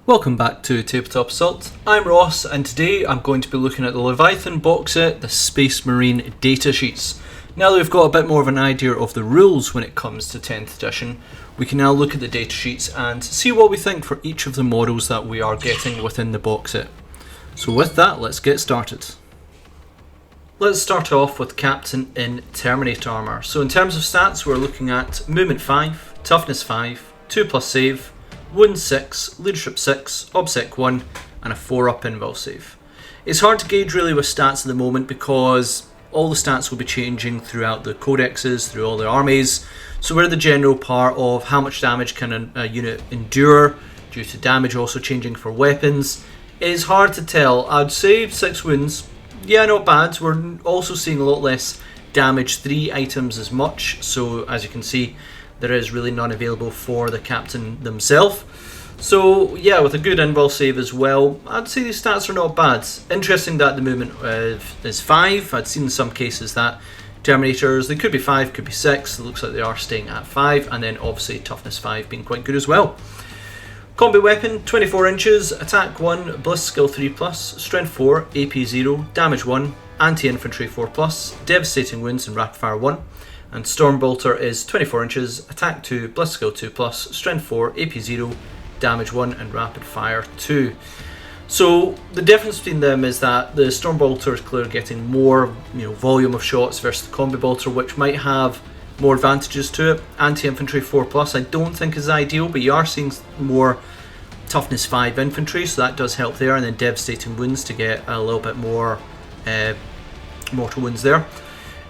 Welcome back to Tabletop Assault. I'm Ross, and today I'm going to be looking at the Leviathan box set, the Space Marine Datasheets. Now that we've got a bit more of an idea of the rules when it comes to 10th edition, we can now look at the datasheets and see what we think for each of the models that we are getting within the box set. So with that, let's get started. Let's start off with Captain in Terminator Armour. So in terms of stats, we're looking at Movement 5, Toughness 5, 2+ save, Wound 6, Leadership 6, Obsec 1 and a 4-up Invul save. It's hard to gauge really with stats at the moment because all the stats will be changing throughout the codexes, through all the armies. So we're the general part of how much damage can a unit endure due to damage also changing for weapons. It's hard to tell. I'd say 6 wounds, yeah, not bad. We're also seeing a lot less damage, 3 items as much, so as you can see there is really none available for the captain themselves. So yeah, with a good invul save as well, I'd say these stats are not bad. Interesting that the movement is 5. I'd seen in some cases that Terminators, they could be 5, could be 6. It looks like they are staying at 5, and then obviously toughness 5 being quite good as well. Combi weapon, 24 inches, attack 1, bliss skill 3+, strength 4, AP 0, damage 1, anti-infantry 4+, devastating wounds and rapid fire 1. And Stormbolter is 24 inches, attack 2, bliss skill 2+, strength 4, AP 0, damage 1 and rapid fire 2. So the difference between them is that the Stormbolter is clearly getting more volume of shots versus the Combi Bolter, which might have more advantages to it. Anti-infantry 4+ I don't think is ideal, but you are seeing more toughness 5 infantry, so that does help there, and then devastating wounds to get a little bit more mortal wounds there.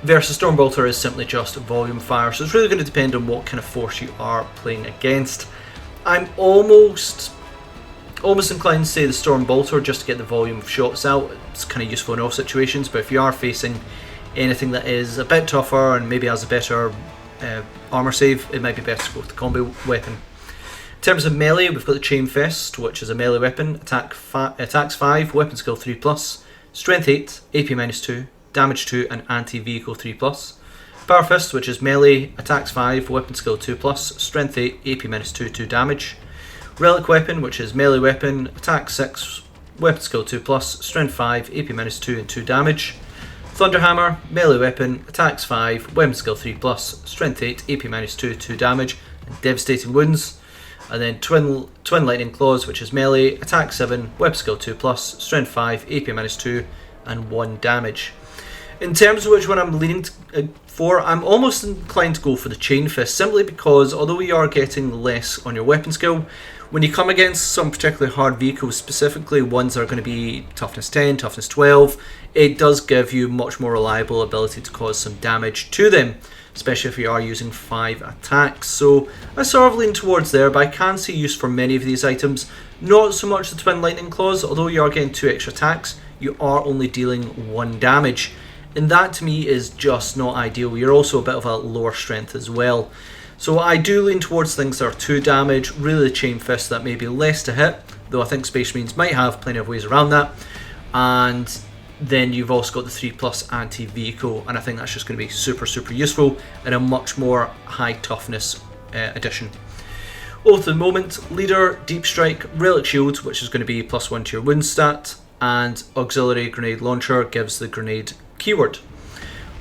Versus Stormbolter is simply just volume fire, so it's really going to depend on what kind of force you are playing against. I'm almost inclined to say the Stormbolter just to get the volume of shots out. It's kind of useful in all situations, but if you are facing anything that is a bit tougher and maybe has a better armor save, it might be better to go with the combi weapon. In terms of melee, we've got the Chain Fist, which is a melee weapon, attacks 5, weapon skill 3+, strength 8, AP -2, damage 2 and anti-vehicle 3+. Power Fist, which is melee, attacks 5, weapon skill 2+, strength 8, AP -2, 2 damage. Relic Weapon, which is melee weapon, attacks 6, weapon skill 2+, strength 5, AP -2 and 2 damage. Thunderhammer, melee weapon, attacks 5, weapon skill 3+, strength 8, AP -2, 2 damage, and devastating wounds. And then Twin Lightning Claws, which is melee, attack 7, weapon skill 2+, strength 5, AP -2, and 1 damage. In terms of which one I'm leaning for, I'm almost inclined to go for the Chain Fist, simply because although you are getting less on your weapon skill, when you come against some particularly hard vehicles, specifically ones that are going to be toughness 10, toughness 12, it does give you much more reliable ability to cause some damage to them, especially if you are using 5 attacks. So I sort of lean towards there, but I can see use for many of these items. Not so much the Twin Lightning Claws, although you are getting 2 extra attacks, you are only dealing 1 damage. And that to me is just not ideal. You're also a bit of a lower strength as well. So I do lean towards things that are 2 damage, really the Chain Fist that may be less to hit, though I think Space Marines might have plenty of ways around that. And then you've also got the 3+ anti-vehicle, and I think that's just going to be super useful in a much more high toughness addition. Oath of the Moment, Leader, Deep Strike, Relic Shield, which is going to be +1 to your wound stat, and Auxiliary Grenade Launcher gives the grenade keyword.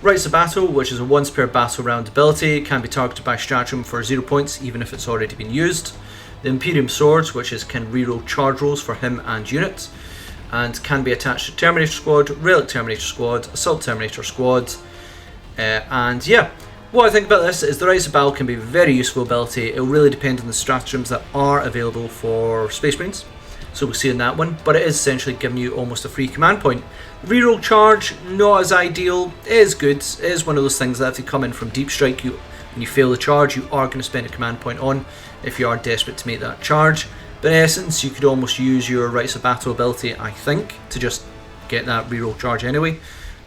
Rites of Battle, which is a once per battle round ability, can be targeted by stratagem for 0 points even if it's already been used. The Imperium Swords, which can reroll charge rolls for him and unit, and can be attached to Terminator Squad, Relic Terminator Squad, Assault Terminator Squad, and yeah. What I think about this is the Rites of Battle can be a very useful ability. It will really depend on the stratagems that are available for Space Marines, so we'll see in that one, but it is essentially giving you almost a free command point. Reroll charge, not as ideal. It is good. It is one of those things that if you come in from Deep Strike, when you fail the charge, you are going to spend a command point on if you are desperate to make that charge. But in essence, you could almost use your Rites of Battle ability, I think, to just get that reroll charge anyway.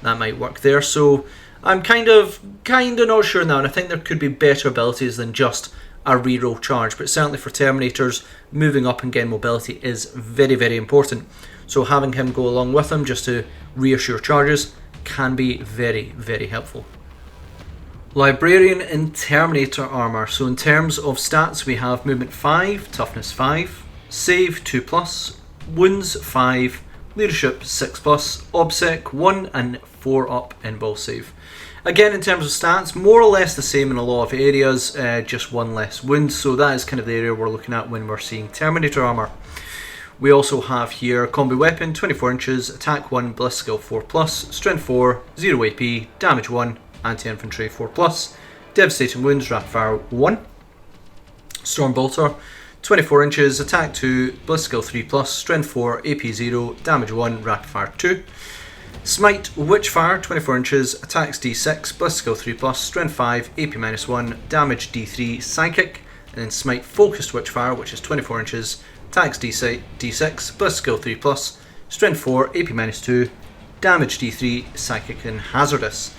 That might work there. So I'm kind of not sure now, and I think there could be better abilities than just a reroll charge, but certainly for Terminators, moving up and getting mobility is very important. So having him go along with him just to reassure charges can be very helpful. Librarian in Terminator Armour. So in terms of stats, we have movement 5, toughness 5, save 2+, wounds 5, leadership 6+, obsec 1 and 4 up in will save. Again, in terms of stats, more or less the same in a lot of areas, just 1 less wound, so that is kind of the area we're looking at when we're seeing Terminator armour. We also have here Combi weapon, 24 inches, attack 1, ballistic skill 4+, strength 4, 0 AP, damage 1, anti-infantry 4+, devastating wounds, rapid fire 1. Storm bolter, 24 inches, attack 2, ballistic skill 3+, strength 4, AP 0, damage 1, rapid fire 2. Smite Witchfire, 24 inches, attacks D6, ballistic skill 3+, strength 5, AP -1, damage D3, psychic. And then Smite Focused Witchfire, which is 24 inches, attacks D6, ballistic skill 3+, strength 4, AP -2, damage D3, psychic and hazardous.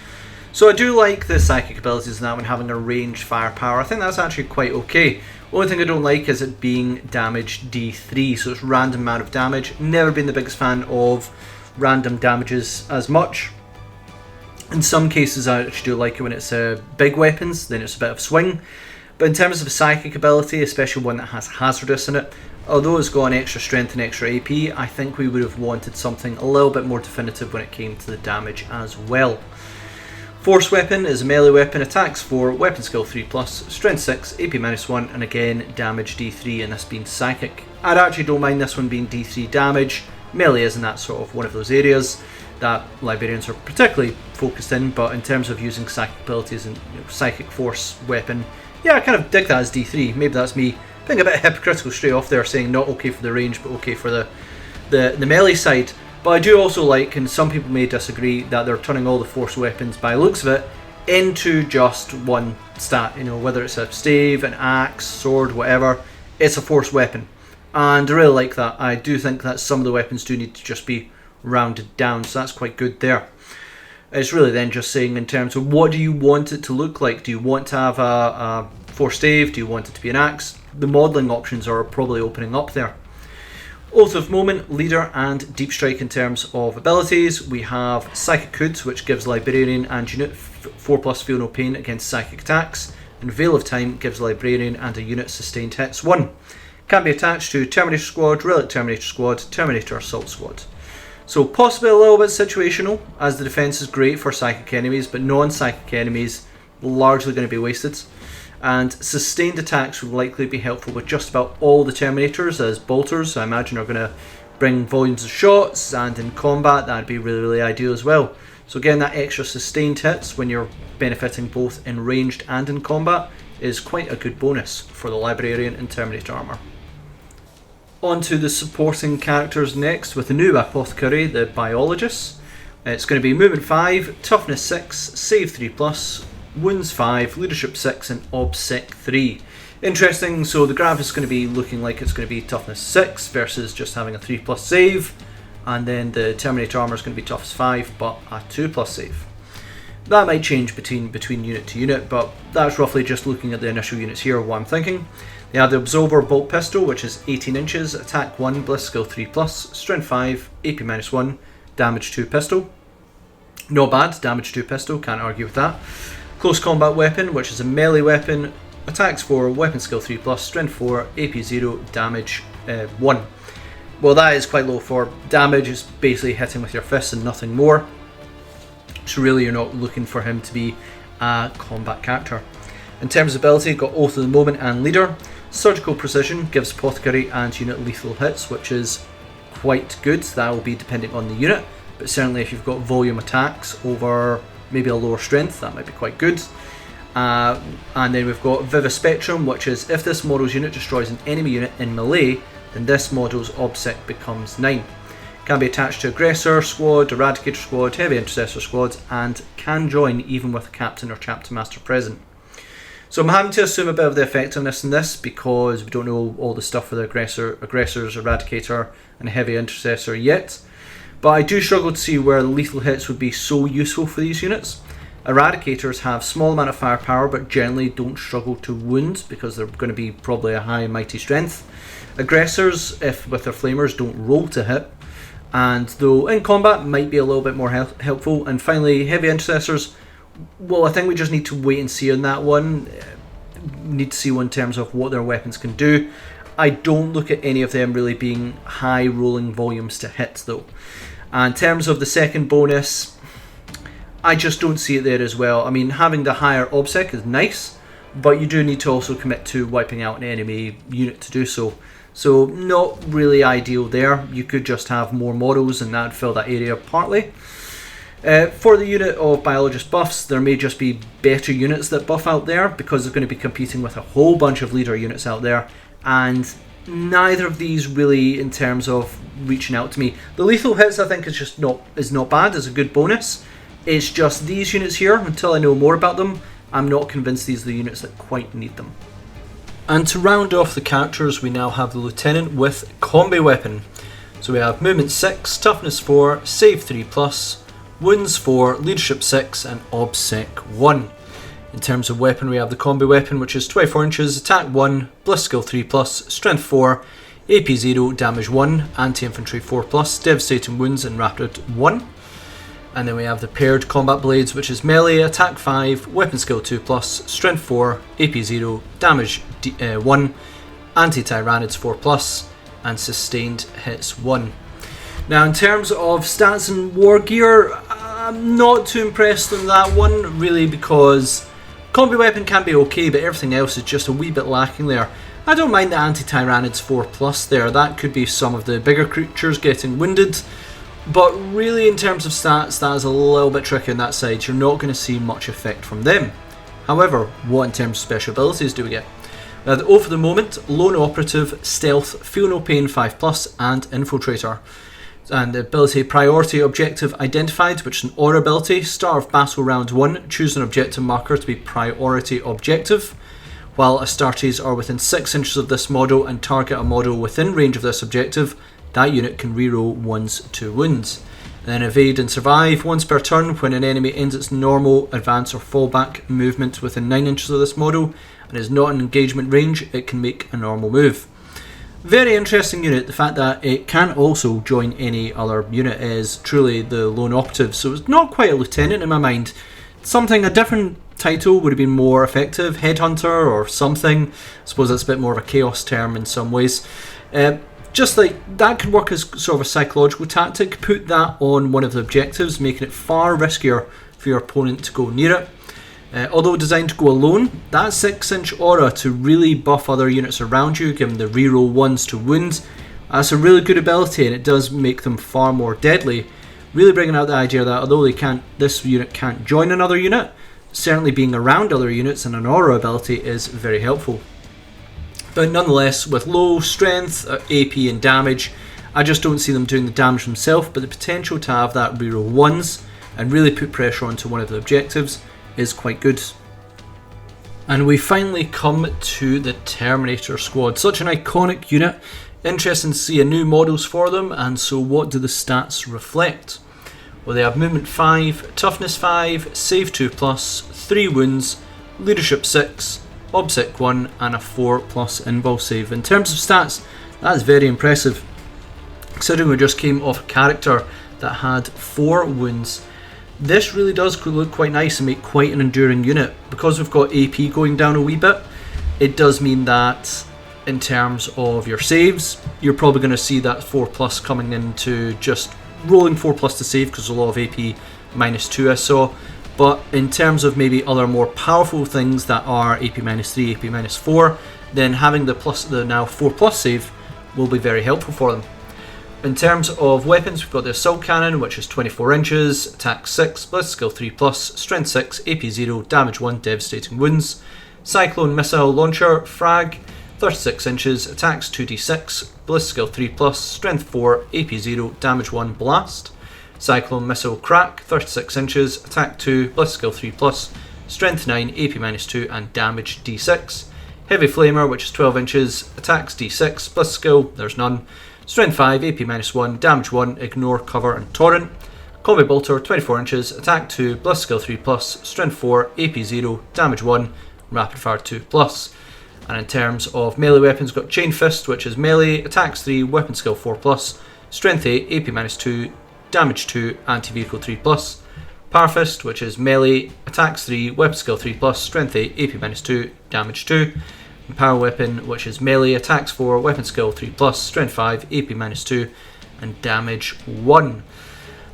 So I do like the psychic abilities in that one having a ranged firepower. I think that's actually quite okay. Only thing I don't like is it being damage D3, so it's random amount of damage. Never been the biggest fan of random damages as much. In some cases I actually do like it when it's big weapons, then it's a bit of swing. But in terms of a psychic ability, especially one that has hazardous in it, although it's got an extra strength and extra AP, I think we would have wanted something a little bit more definitive when it came to the damage as well. Force weapon is a melee weapon, attacks 4, weapon skill 3+, strength 6, AP -1, and again damage D3, and this being psychic. I actually don't mind this one being D3 damage. Melee isn't that sort of one of those areas that Librarians are particularly focused in, but in terms of using psychic abilities and psychic force weapon, yeah, I kind of dig that as D3. Maybe that's me being a bit hypocritical straight off there, saying not okay for the range, but okay for the melee side. But I do also like, and some people may disagree, that they're turning all the force weapons, by the looks of it, into just one stat. You know, whether it's a stave, an axe, sword, whatever, it's a force weapon. And I really like that. I do think that some of the weapons do need to just be rounded down, so that's quite good there. It's really then just saying in terms of what do you want it to look like. Do you want to have a force stave? Do you want it to be an axe? The modelling options are probably opening up there. Oath of Moment, Leader and Deep Strike in terms of abilities. We have Psychic Hoods, which gives Librarian and unit 4+ feel no pain against psychic attacks. And Veil of Time gives Librarian and a unit sustained hits 1. Can be attached to Terminator Squad, Relic Terminator Squad, Terminator Assault Squad. So possibly a little bit situational, as the defense is great for psychic enemies, but non-psychic enemies largely going to be wasted. And sustained attacks will likely be helpful with just about all the Terminators, as bolters I imagine are going to bring volumes of shots, and in combat that would be really, really ideal as well. So again, that extra sustained hits when you're benefiting both in ranged and in combat is quite a good bonus for the Librarian and Terminator armour. On to the supporting characters next, with the new Apothecary, the Biologis. It's going to be Movement 5, Toughness 6, Save 3+, Wounds 5, Leadership 6 and Obsec 3. Interesting, so the graph is going to be looking like it's going to be Toughness 6 versus just having a 3+ save, and then the Terminator armour is going to be Toughness 5 but a 2+ save. That might change between unit to unit, but that's roughly just looking at the initial units here, what I'm thinking. They have the Absorber Bolt Pistol, which is 18 inches, attack 1, ballistic skill 3+, strength 5, AP -1, damage 2 pistol. Not bad, damage 2 pistol, can't argue with that. Close Combat Weapon, which is a melee weapon, attacks 4, weapon skill 3+, strength 4, AP 0, damage 1. Well, that is quite low for damage, it's basically hitting with your fists and nothing more. So really you're not looking for him to be a combat character. In terms of ability, got Oath of the Moment and Leader. Surgical Precision gives Apothecary and unit lethal hits, which is quite good. That will be depending on the unit, but certainly if you've got volume attacks over maybe a lower strength, that might be quite good. And then we've got Vivid Spectrum, which is if this model's unit destroys an enemy unit in melee, then this model's obsec becomes 9. Can be attached to Aggressor Squad, Eradicator Squad, Heavy Intercessor Squad, and can join even with a Captain or Chapter Master present. So I'm having to assume a bit of the effectiveness in this because we don't know all the stuff for the Aggressors, Eradicator and Heavy Intercessor yet. But I do struggle to see where lethal hits would be so useful for these units. Eradicators have small amount of firepower but generally don't struggle to wound because they're going to be probably a high mighty strength. Aggressors, if with their flamers, don't roll to hit, and though in combat might be a little bit more helpful. And finally, Heavy Intercessors, well, I think we just need to wait and see on that one. We need to see in terms of what their weapons can do. I don't look at any of them really being high rolling volumes to hit though. And in terms of the second bonus, I just don't see it there as well. I mean, having the higher obsec is nice, but you do need to also commit to wiping out an enemy unit to do so. So not really ideal there. You could just have more models and that'd fill that area partly. For the unit of Biologist buffs, there may just be better units that buff out there because they're going to be competing with a whole bunch of leader units out there, and neither of these really in terms of reaching out to me. The lethal hits I think is not bad, as a good bonus. It's just these units here, until I know more about them, I'm not convinced these are the units that quite need them. And to round off the characters, we now have the Lieutenant with Combi weapon. So we have movement 6, toughness 4, save 3+, wounds 4, leadership 6 and obsec 1. In terms of weapon, we have the Combi weapon, which is 24 inches, attack 1, bliss skill 3+, strength 4, AP 0, damage 1, anti-infantry 4+, devastating wounds and rapid 1. And then we have the paired combat blades, which is melee, attack 5, weapon skill 2+, strength 4, AP 0, damage 1, anti-tyrannids 4+, and sustained hits 1. Now in terms of stats and war gear, I'm not too impressed on that one, really, because Combi weapon can be okay, but everything else is just a wee bit lacking there. I don't mind the anti-tyrannids 4+ there, that could be some of the bigger creatures getting wounded. But really in terms of stats, that is a little bit tricky on that side. You're not going to see much effect from them. However, what in terms of special abilities do we get? Now the O for the moment, Lone Operative, Stealth, Feel No Pain 5+, and Infiltrator. And the ability Priority Objective Identified, which is an aura ability. Start of battle round 1, choose an objective marker to be Priority Objective. While Astartes are within 6 inches of this model and target a model within range of this objective, that unit can reroll 1s to wounds. And then Evade and Survive, once per turn when an enemy ends its normal, advance or fallback movement within 9 inches of this model and is not in engagement range, it can make a normal move. Very interesting unit. The fact that it can also join any other unit is truly the lone operative, so it's not quite a lieutenant in my mind. A different title would have been more effective, headhunter or something. I suppose that's a bit more of a chaos term in some ways. Just like that could work as sort of a psychological tactic. Put that on one of the objectives, making it far riskier for your opponent to go near it. Although designed to go alone, that 6-inch aura to really buff other units around you, give them the reroll 1s to wounds, that's a really good ability, and it does make them far more deadly. Really bringing out the idea that although this unit can't join another unit, certainly being around other units and an aura ability is very helpful. But nonetheless, with low strength, AP and damage, I just don't see them doing the damage themselves, but the potential to have that reroll 1s and really put pressure onto one of the objectives is quite good. And we finally come to the Terminator Squad. Such an iconic unit. Interesting to see new models for them, and so what do the stats reflect? Well, they have movement 5, toughness 5, save 2+, 3 wounds, leadership 6, obsec 1 and a 4+ invul save. In terms of stats, that is very impressive, considering we just came off a character that had 4 wounds. This really does look quite nice and make quite an enduring unit. Because we've got AP going down a wee bit, it does mean that in terms of your saves, you're probably going to see that 4+ coming into just rolling 4+ to save, because a lot of AP -2 I saw. But in terms of maybe other more powerful things that are AP -3, AP -4, then having the now 4+ save will be very helpful for them. In terms of weapons, we've got the Assault Cannon, which is 24 inches, attack 6, bliss skill 3+, strength 6, AP 0, damage 1, devastating wounds. Cyclone Missile Launcher, frag, 36 inches, attacks 2d6, bliss skill 3+, strength 4, AP 0, damage 1, blast. Cyclone Missile Crack, 36 inches, attack 2, bliss skill 3+, strength 9, AP -2 and damage d6. Heavy Flamer, which is 12 inches, attacks d6, bliss skill, there's none, strength 5, AP -1, damage 1, ignore, cover and torrent. Combi Bolter, 24 inches, attack 2, bliss skill 3+, strength 4, AP 0, damage 1, rapid fire 2+. And in terms of melee weapons, we've got Chain Fist, which is melee, attacks 3, weapon skill 4+, strength 8, AP -2, damage 2, anti-vehicle 3+. Power Fist, which is melee, attacks 3, weapon skill 3+, strength 8, AP -2, damage 2. Power weapon, which is melee, attacks 4, weapon skill 3+, strength 5, AP -2, and damage 1.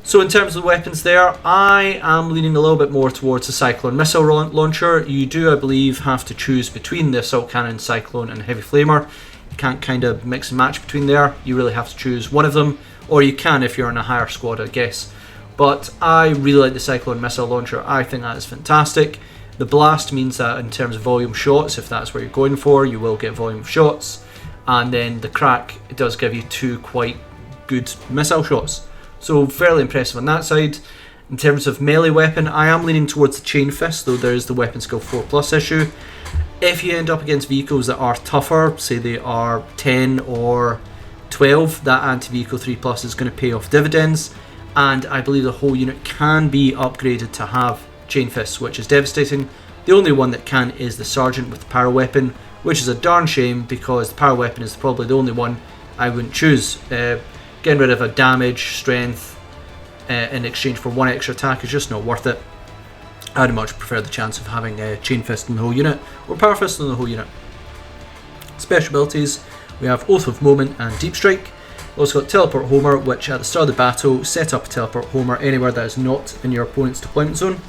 So in terms of the weapons there, I am leaning a little bit more towards the Cyclone missile launcher. You do, I believe, have to choose between the assault cannon, Cyclone, and heavy flamer. You can't kind of mix and match between there. You really have to choose one of them, or you can if you're in a higher squad, I guess. But I really like the Cyclone missile launcher. I think that is fantastic. The blast means that in terms of volume shots, if that's what you're going for, you will get volume of shots. And then the crack, it does give you 2 quite good missile shots. So fairly impressive on that side. In terms of melee weapon, I am leaning towards the Chain Fist, though there is the weapon skill 4+ issue. If you end up against vehicles that are tougher, say they are 10 or 12, that anti-vehicle 3+ is going to pay off dividends. And I believe the whole unit can be upgraded to have Chain Fists, which is devastating. The only one that can is the Sergeant with the power weapon, which is a darn shame because the power weapon is probably the only one I wouldn't choose. Getting rid of a damage, strength, in exchange for 1 extra attack is just not worth it. I'd much prefer the chance of having a Chain Fist in the whole unit, or Power Fist in the whole unit. Special abilities, we have Oath of Moment and Deep Strike. We've also got Teleport Homer, which at the start of the battle, set up a Teleport Homer anywhere that is not in your opponent's deployment zone.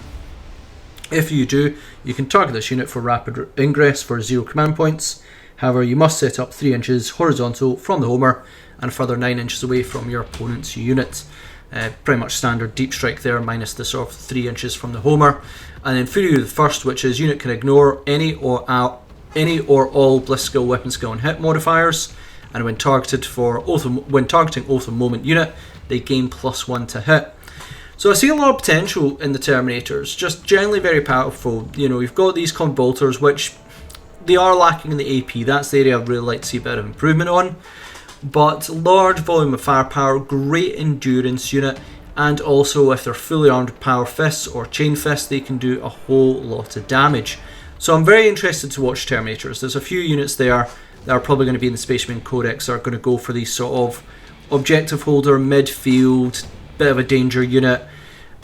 If you do, you can target this unit for rapid ingress for 0 command points. However, you must set up 3 inches horizontal from the Homer and a further 9 inches away from your opponent's unit. Pretty much standard Deep Strike there, minus the sort of 3 inches from the Homer. And then Fury the First, which is unit can ignore any or all Bliss skill, weapon skill, and hit modifiers. And when targeting Oath of Moment unit, they gain +1 to hit. So I see a lot of potential in the Terminators, just generally very powerful. You know, you've got these Combi bolters, which they are lacking in the AP. That's the area I'd really like to see a bit of improvement on. But large volume of firepower, great endurance unit, and also if they're fully armed with Power Fists or Chain Fists, they can do a whole lot of damage. So I'm very interested to watch Terminators. There's a few units there that are probably going to be in the Space Marine Codex that are going to go for these sort of objective holder, midfield, bit of a danger unit.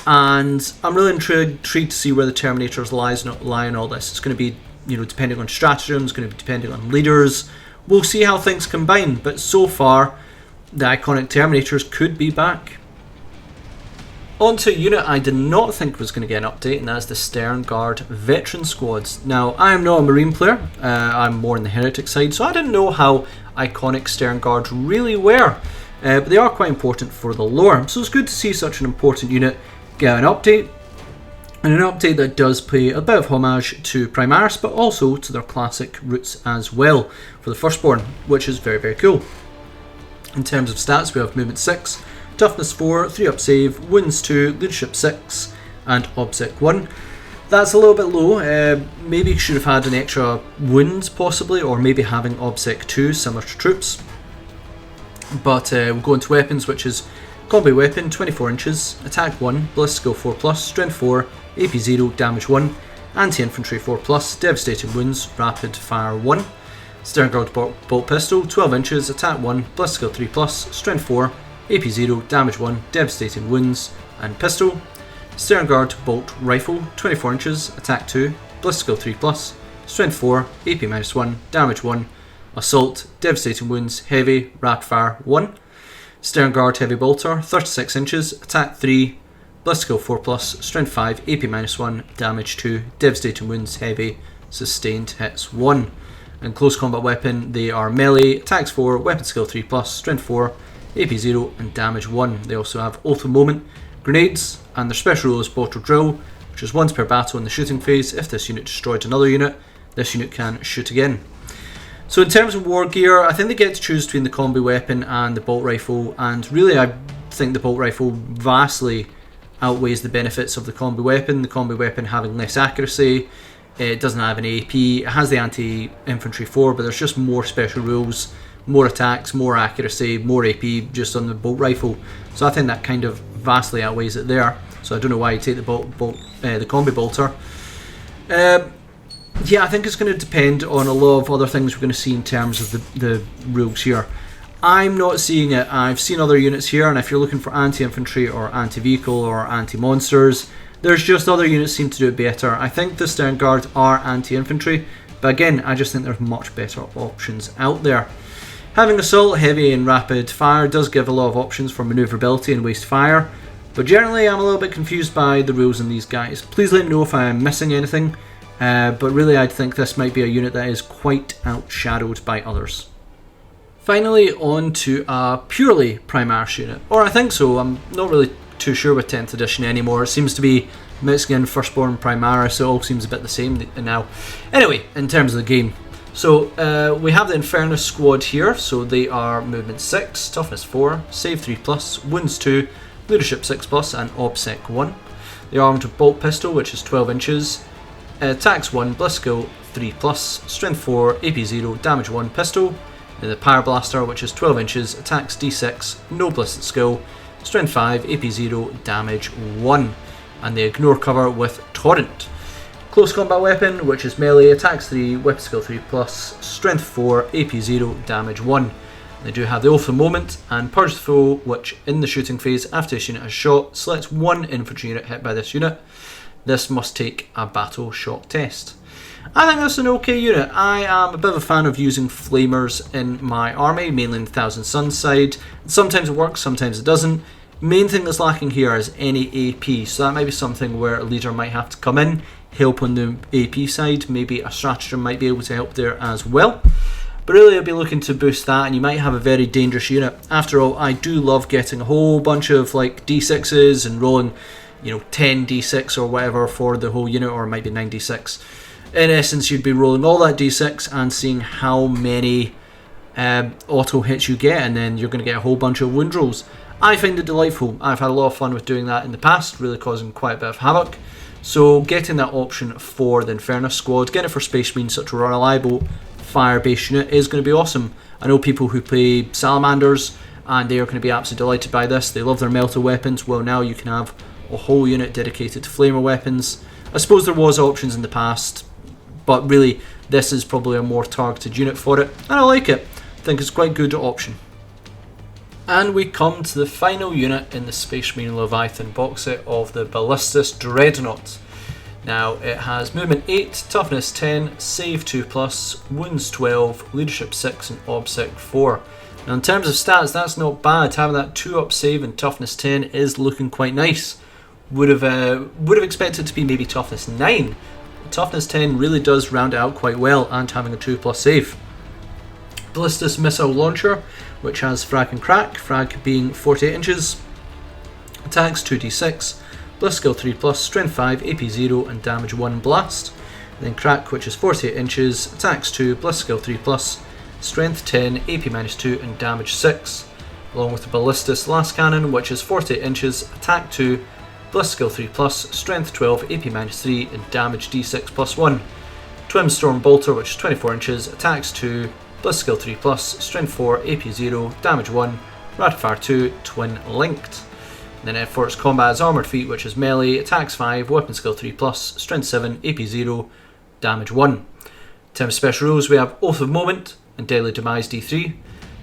And I'm really intrigued to see where the Terminators lie in all this. It's going to be, you know, depending on stratagems, going to be depending on leaders. We'll see how things combine, but so far, the iconic Terminators could be back. On to a unit I did not think was going to get an update, and that's the Sternguard Veteran Squads. Now, I am not a Marine player, I'm more on the Heretic side, so I didn't know how iconic Sternguard really were, but they are quite important for the lore, so it's good to see such an important unit get an update. And an update that does pay a bit of homage to Primaris, but also to their classic roots as well for the Firstborn, which is very, very cool. In terms of stats, we have Movement 6, Toughness 4, 3 up save, Wounds 2, Leadership 6, and Obsec 1. That's a little bit low. Maybe you should have had an extra Wounds possibly, or maybe having Obsec 2, similar to Troops. But we'll go into weapons, which is Combi weapon, 24 inches, attack 1, Bliss skill 4+, strength 4, AP 0, damage 1, anti-infantry 4+, devastating wounds, rapid fire 1. Sternguard bolt pistol, 12 inches, attack 1, Bliss skill 3+, strength 4, AP 0, damage 1, devastating wounds, and pistol. Sternguard bolt rifle, 24 inches, attack 2, Bliss skill 3+, strength 4, AP -1, damage 1. Assault, devastating wounds, heavy, rapid fire 1. Sternguard heavy bolter, 36 inches, attack 3, Bliss skill 4+, strength 5, AP -1, damage 2, devastating wounds, heavy, sustained hits 1. And close combat weapon, they are melee, attacks 4, weapon skill 3+, strength 4, AP 0, and damage 1. They also have Oath of Moment, grenades, and their special rule is Bottle Drill, which is once per battle in the shooting phase. If this unit destroyed another unit, this unit can shoot again. So in terms of war gear, I think they get to choose between the Combi weapon and the bolt rifle, and really I think the bolt rifle vastly outweighs the benefits of the Combi weapon. The Combi weapon having less accuracy, it doesn't have an AP, it has the anti-infantry 4, but there's just more special rules, more attacks, more accuracy, more AP just on the bolt rifle. So I think that kind of vastly outweighs it there. So I don't know why you take the Combi bolter. Yeah, I think it's going to depend on a lot of other things we're going to see in terms of the rules here. I'm not seeing it. I've seen other units here, and if you're looking for anti-infantry or anti-vehicle or anti-monsters, there's just other units seem to do it better. I think the Sternguard are anti-infantry, But again, I just think there's much better options out there. Having Assault, Heavy and Rapid Fire does give a lot of options for manoeuvrability and waste fire, but generally I'm a little bit confused by the rules in these guys. Please let me know if I'm missing anything, but really I think this might be a unit that is quite outshadowed by others. Finally, on to a purely Primaris unit, or I think so. I'm not really too sure with 10th edition anymore. It seems to be Mexican, Firstborn, Primaris, so it all seems a bit the same now. Anyway, in terms of the game, so we have the Infernus Squad here, so they are movement 6, toughness 4, save 3+, wounds 2, leadership 6+, and obsec 1. They are armed with bolt pistol, which is 12 inches, attacks 1, bliss skill 3+, strength 4, AP 0, damage 1 pistol. Then the Pyre Blaster, which is 12 inches, attacks D6, no ballistic skill, strength 5, AP 0, damage 1. And they ignore cover with Torrent. Close combat weapon, which is melee, attacks 3, weapon skill 3+, strength 4, AP 0, damage 1. They do have the Oath of Moment and Purge the Foe, which in the shooting phase, after this unit has shot, selects one infantry unit hit by this unit. This must take a battle shock test. I think that's an okay unit. I am a bit of a fan of using flamers in my army, mainly in the Thousand Suns side. Sometimes it works, sometimes it doesn't. Main thing that's lacking here is any AP, so that might be something where a leader might have to come in, help on the AP side. Maybe a stratagem might be able to help there as well. But really I'll be looking to boost that, and you might have a very dangerous unit. After all, I do love getting a whole bunch of like D6s and rolling, 10 D6 or whatever for the whole unit, or it might be 9 D6. In essence, you'd be rolling all that D6 and seeing how many auto hits you get, and then you're going to get a whole bunch of wound rolls. I find it delightful. I've had a lot of fun with doing that in the past, really causing quite a bit of havoc. So getting that option for the Infernus Squad, getting it for Space Marines, such a reliable fire-based unit, is going to be awesome. I know people who play Salamanders, and they are going to be absolutely delighted by this. They love their melter weapons. Well, now you can have a whole unit dedicated to flamer weapons. I suppose there was options in the past, but really this is probably a more targeted unit for it, and I like it. I think it's quite a good option. And we come to the final unit in the Space Marine Leviathan box set of the Ballistus Dreadnought. Now it has movement 8, toughness 10, save 2+, wounds 12, leadership 6 and obsec 4. Now in terms of stats, that's not bad. Having that 2-up save and toughness 10 is looking quite nice. Would have expected it to be maybe toughness 9. Toughness 10 really does round it out quite well, and having a 2+ save. Ballistus Missile Launcher, which has frag and crack, frag being 48 inches, attacks 2d6, bliss skill 3+, strength 5, AP 0 and damage 1 blast. And then crack, which is 48 inches, attacks 2, bliss skill 3+, strength 10, AP -2 and damage 6. Along with the Ballistus Last Cannon, which is 48 inches, attack 2, bliss skill 3+, strength 12, AP -3 and damage d6+1. Twin Storm Bolter, which is 24 inches, attacks 2, bliss skill 3+, strength 4, AP 0, damage 1, rapid fire 2, twin linked. And then for its combat as Armoured Feat, which is melee, attacks 5, weapon skill 3+, strength 7, AP 0, damage 1. In terms of special rules, we have Oath of Moment and Deadly Demise D3.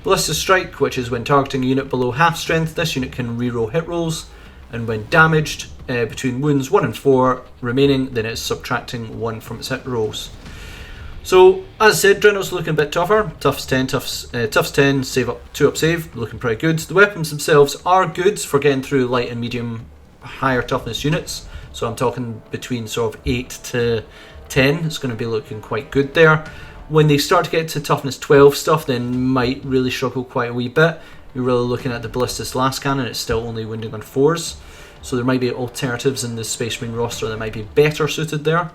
Ballistic Strike, which is when targeting a unit below half strength, this unit can reroll hit rolls, and when damaged between wounds 1 and 4 remaining, then it's subtracting 1 from its hit rolls. So, as I said, Dreadnought's looking a bit tougher. Tough's 10, Tough's 10, save up, 2-up save, looking pretty good. The weapons themselves are good for getting through light and medium higher toughness units. So I'm talking between sort of 8 to 10. It's going to be looking quite good there. When they start to get to toughness 12 stuff, then might really struggle quite a wee bit. You're really looking at the Ballistus Last Cannon, it's still only wounding on 4s. So there might be alternatives in the Space Marine roster that might be better suited there.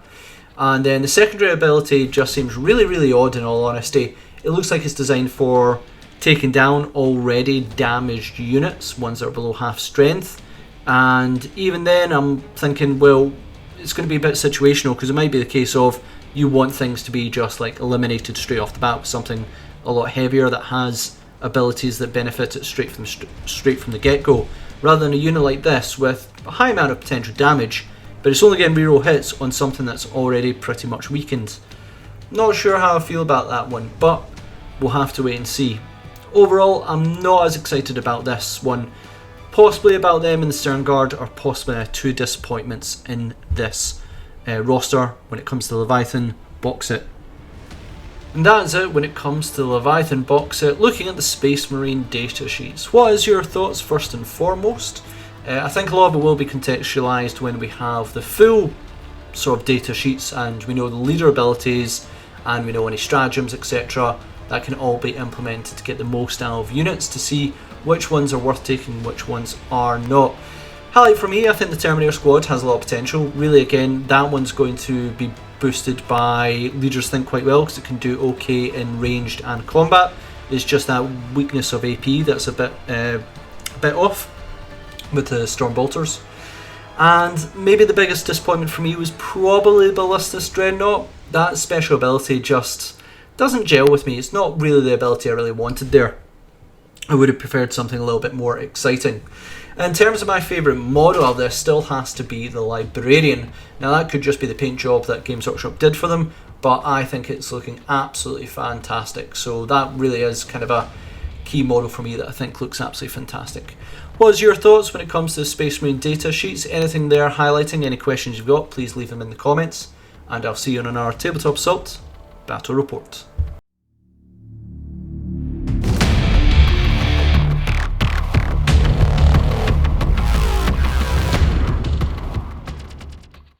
And then the secondary ability just seems really, really odd in all honesty. It looks like it's designed for taking down already damaged units, ones that are below half strength. And even then I'm thinking, well, it's going to be a bit situational, because it might be the case of you want things to be just like eliminated straight off the bat with something a lot heavier that has abilities that benefit it straight from the get-go, rather than a unit like this with a high amount of potential damage, but it's only getting reroll hits on something that's already pretty much weakened. Not sure how I feel about that one, but we'll have to wait and see. Overall, I'm not as excited about this one. Possibly about them in the Sternguard, or possibly 2 disappointments in this roster when it comes to the Leviathan box set. And that is it when it comes to the Leviathan box set, looking at the Space Marine datasheets. What is your thoughts first and foremost? I think a lot of it will be contextualised when we have the full sort of datasheets and we know the leader abilities and we know any stratagems, etc. That can all be implemented to get the most out of units to see which ones are worth taking, which ones are not. Highlight for me, I think the Terminator Squad has a lot of potential. Really, again, that one's going to be boosted by Leaders Think quite well because it can do okay in ranged and combat. It's just that weakness of AP that's a bit off with the Storm Bolters. And maybe the biggest disappointment for me was probably Ballistus Dreadnought. That special ability just doesn't gel with me. It's not really the ability I really wanted there. I would have preferred something a little bit more exciting. In terms of my favourite model of this, still has to be the Librarian. Now that could just be the paint job that Games Workshop did for them, but I think it's looking absolutely fantastic. So that really is kind of a key model for me that I think looks absolutely fantastic. What's your thoughts when it comes to the Space Marine data sheets? Anything there highlighting, any questions you've got, please leave them in the comments. And I'll see you on our Tabletop Assault Battle Report.